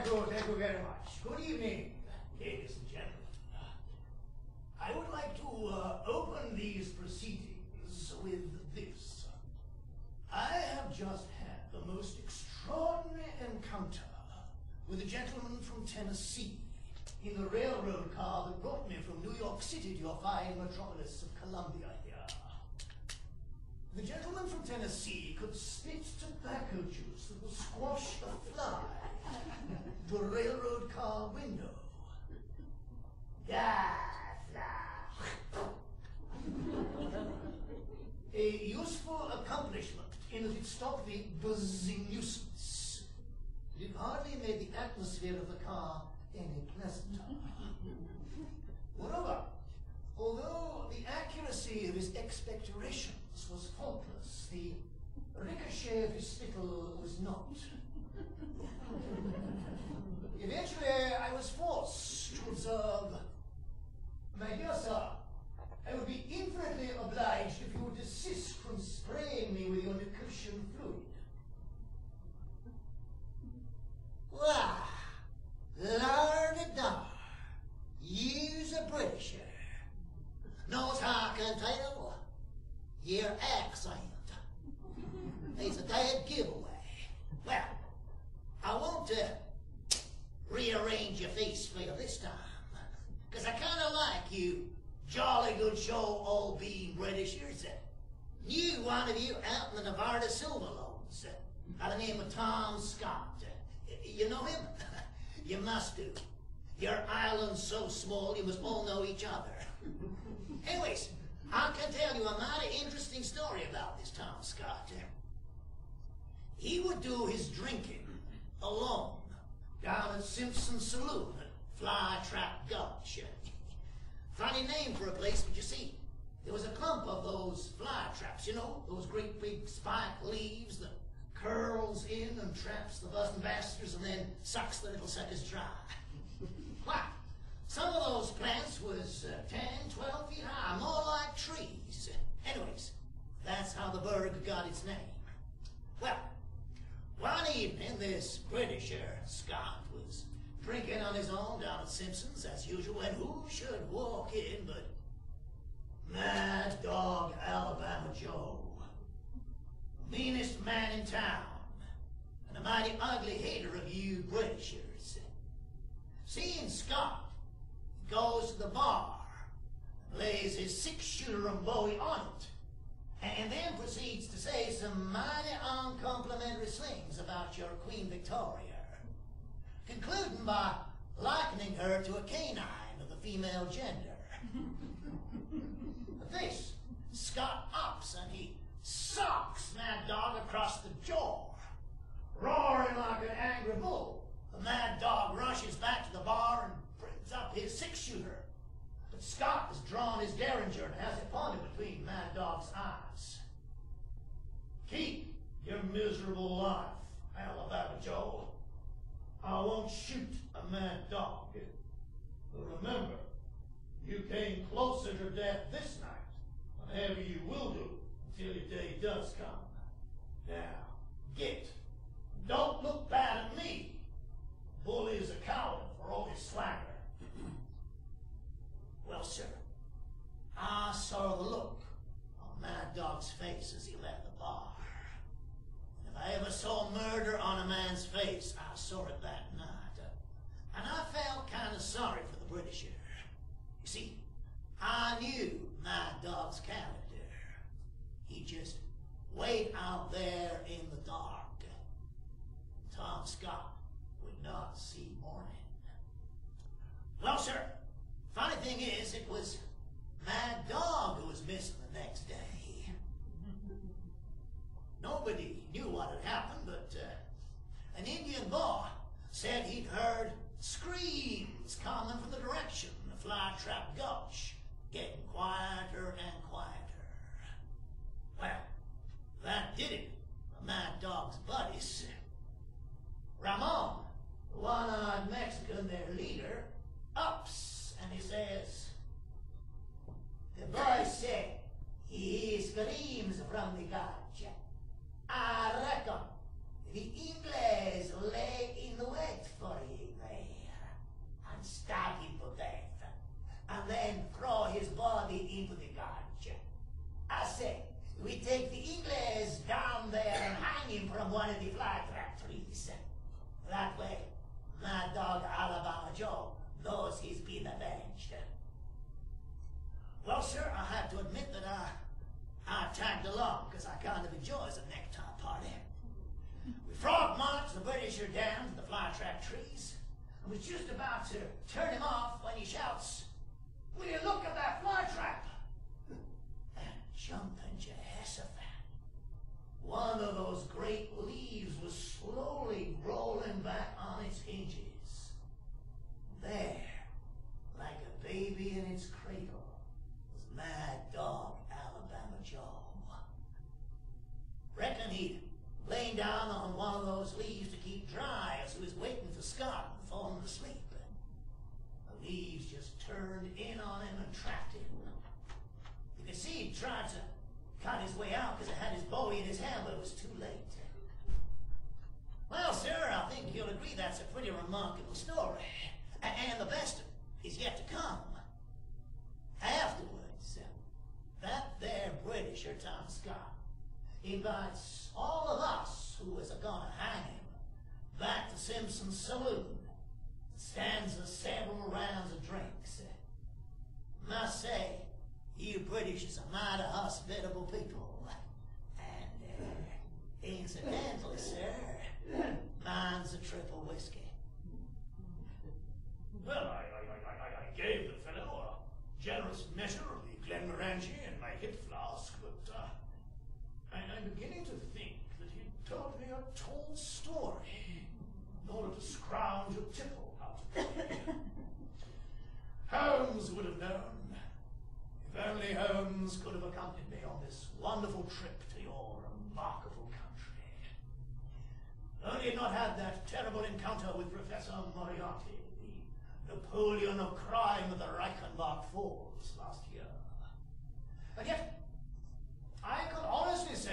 Thank you very much. Good evening, ladies and gentlemen. I would like to open these proceedings with this. I have just had the most extraordinary encounter with a gentleman from Tennessee in the railroad car that brought me from New York City to your fine metropolis of Columbia here. The gentleman from Tennessee could spit tobacco juice that will squash a fly to a railroad car window. A useful accomplishment in that it stopped the buzzing nuisance. It hardly made the atmosphere of the car any pleasanter. Moreover, although the accuracy of his expectorations was faultless, the ricochet of his spittle was not. Eventually, I was forced to observe, "My dear sir, I would be infinitely obliged if you would desist from spraying me with your nutrition fluid." Why, Lord Dar, you's a Britisher. Knows how I can tell? Your accent. It's a dead giveaway. Well, I want to rearrange your face for you this time, because I kind of like you jolly good show all being Britishers. Knew one of you out in the Nevada Silver Loans by the name of Tom Scott. You know him? You must do. Your island's so small you must all know each other. Anyways, I can tell you a mighty interesting story about this Tom Scott. He would do his drinking alone down at Simpson's Saloon at Fly Trap Gulch. Funny name for a place, but you see, there was a clump of those fly traps, you know, those great big spike leaves that curls in and traps the buzzing bastards and then sucks the little suckers dry. Why, some of those plants was 10, 12 feet high, more like trees. Anyways, that's how the burg got its name. Well, one evening, this Britisher, Scott, was drinking on his own down at Simpson's, as usual, and who should walk in but Mad Dog Alabama Joe, meanest man in town, and a mighty ugly hater of you Britishers. Seeing Scott, he goes to the bar, lays his 6-shooter and Bowie on it, and then proceeds to say some mighty uncomplimentary things about your Queen Victoria, concluding by likening her to a canine of the female gender. At this, Scott ups and he socks Mad Dog across the jaw. Roaring like an angry bull, the Mad Dog rushes back to the bar and brings up his 6-shooter. But Scott has drawn his Derringer and has it pointed between Mad Dog's eyes. "Keep your miserable life, Alabama Joe. I won't shoot a mad dog. But remember, you came closer to death this night, whatever you will do until your day does come. Now, get. Don't look bad at me. Bully is a coward for all his swagger." Well, sir, I saw the look on Mad Dog's face as he left the bar. And if I ever saw murder on a man's face, I saw it that night. And I felt kind of sorry for the Britisher. You see, I knew Mad Dog's character. He just wait out there in the dark. Tom Scott would not see morning. Well, sir, funny thing is, it was Mad Dog who was missing the next day. Nobody knew what had happened, but an Indian boy said he'd heard screams coming from the direction of Fly Trap Gulch, getting quieter and quieter. Well, that did it for Mad Dog's buddies. Ramon, the one-eyed Mexican, their leader, ups and he says, "The boy said he screams from the gulch. I reckon the English lay in wait for him." That way, Mad Dog Alabama Joe knows he's been avenged. Well, sir, I have to admit that I tagged along because I kind of enjoy the necktie party. We frog marched the Britisher down to the flytrap trees and was just about to turn him off when he shouts, "Will you look at that flytrap?" And jumping Jehoshaphat, one of those great leaves was slowly rolling back on its hinges. There, like a baby in its cradle, was Mad Dog Alabama Joe. Reckon he'd lain down on one of those leaves to keep dry as he was waiting for Scott and falling asleep. The leaves just turned in on him and trapped him. You could see he tried to cut his way out because he had his bowie in his hand, but it was too late. Well, sir, I think you'll agree that's a pretty remarkable story. And the best is yet to come. Afterwards, that there Britisher, Tom Scott, invites all of us who was gonna hang him back to Simpson's saloon. Stands us several rounds of drinks. Must say, you Britishers are mighty hospitable people. And, incidentally, sir, mine's a triple whiskey. Well, I gave the fellow a generous measure of the Glenmorangie and my hip flask, but I'm beginning to think that he told me a tall story in order to scrounge a tipple out of me. Holmes would have known. If only Holmes could have accompanied me on this wonderful trip to your remarkable country. Only had not had that terrible encounter with Professor Moriarty, the Napoleon of crime at the Reichenbach Falls last year. And yet, I could honestly say